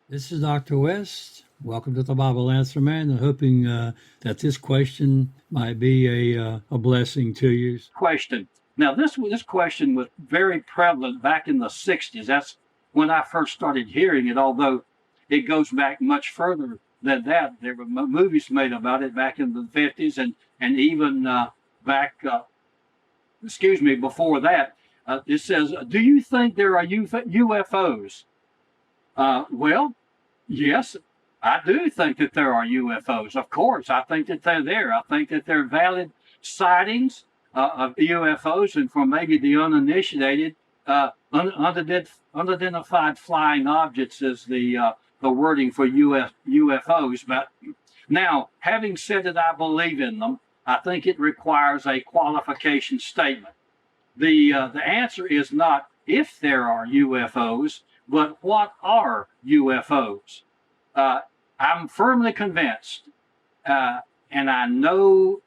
This is Dr. West. Welcome to the Bible Answer Man, and hoping that this question might be a blessing to you. Question. Now, this question was very prevalent back in the 60s. That's when I first started hearing it, although it goes back much further than that. There were movies made about it back in the 50s and even back, before that. It says, do you think there are UFOs? Well, yes, I do think that there are UFOs. Of course, I think that they're there. I think that they're valid sightings of UFOs, and for maybe the uninitiated, unidentified flying objects is the wording for UFOs. But now, having said that I believe in them, I think it requires a qualification statement. The answer is not if there are UFOs, but what are UFOs? I'm firmly convinced, and I know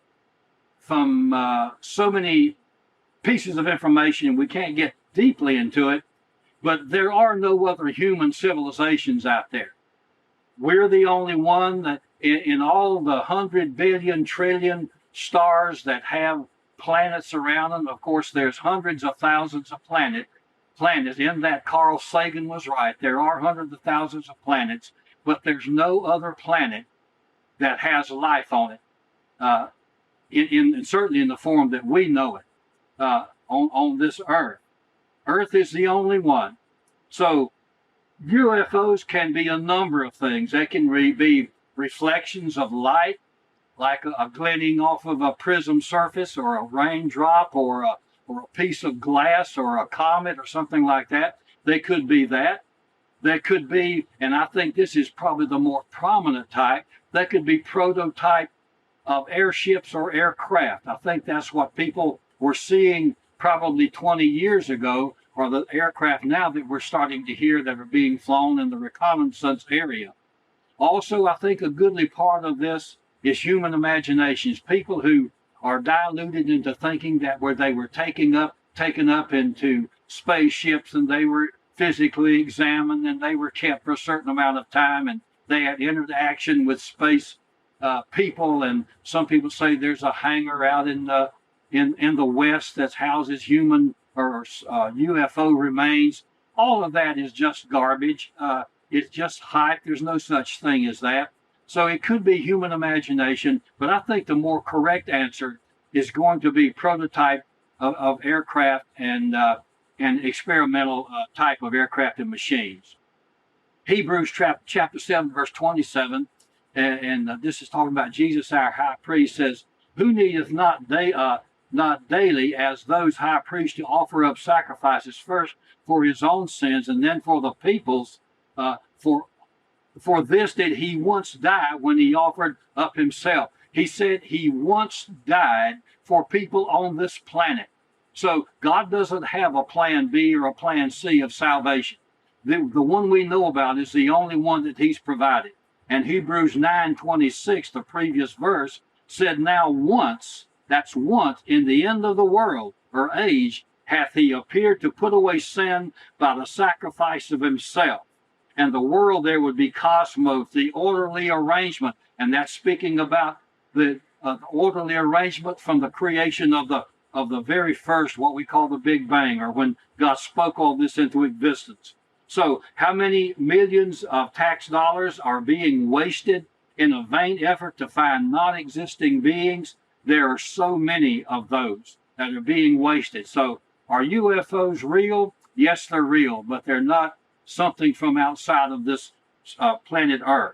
from so many pieces of information, we can't get deeply into it, but there are no other human civilizations out there. We're the only one that in all the 100 billion trillion stars that have planets around them, of course, there's hundreds of thousands of planets. In that, Carl Sagan was right. There are hundreds of thousands of planets, but there's no other planet that has life on it, certainly in the form that we know it on this Earth. Earth is the only one. So UFOs can be a number of things. They can be reflections of light, like a glinting off of a prism surface or a raindrop or a piece of glass or a comet or something like that. They could be that. They could be, and I think this is probably the more prominent type, they could be prototype of airships or aircraft. I think that's what people were seeing probably 20 years ago, or the aircraft now that we're starting to hear that are being flown in the reconnaissance area. Also, I think a goodly part of this is human imaginations. People who are diluted into thinking that where they were taken up into spaceships and they were physically examined and they were kept for a certain amount of time and they had interaction with space people. And some people say there's a hangar out in the West that houses human or UFO remains. All of that is just garbage. It's just hype. There's no such thing as that. So it could be human imagination, but I think the more correct answer is going to be prototype of aircraft and experimental type of aircraft and machines. Hebrews chapter 7, verse 27, and this is talking about Jesus, our high priest, says, who needeth not daily as those high priests to offer up sacrifices first for his own sins and then for the people's, for this did he once die when he offered up himself. He said he once died for people on this planet. So God doesn't have a plan B or a plan C of salvation. The one we know about is the only one that he's provided. And Hebrews 9:26, the previous verse, said, now once, that's once, in the end of the world or age, hath he appeared to put away sin by the sacrifice of himself. And the world there would be cosmos, the orderly arrangement. And that's speaking about the orderly arrangement from the creation of the very first, what we call the Big Bang, or when God spoke all this into existence. So how many millions of tax dollars are being wasted in a vain effort to find non-existing beings? There are so many of those that are being wasted. So are UFOs real? Yes, they're real, but they're not something from outside of this planet Earth.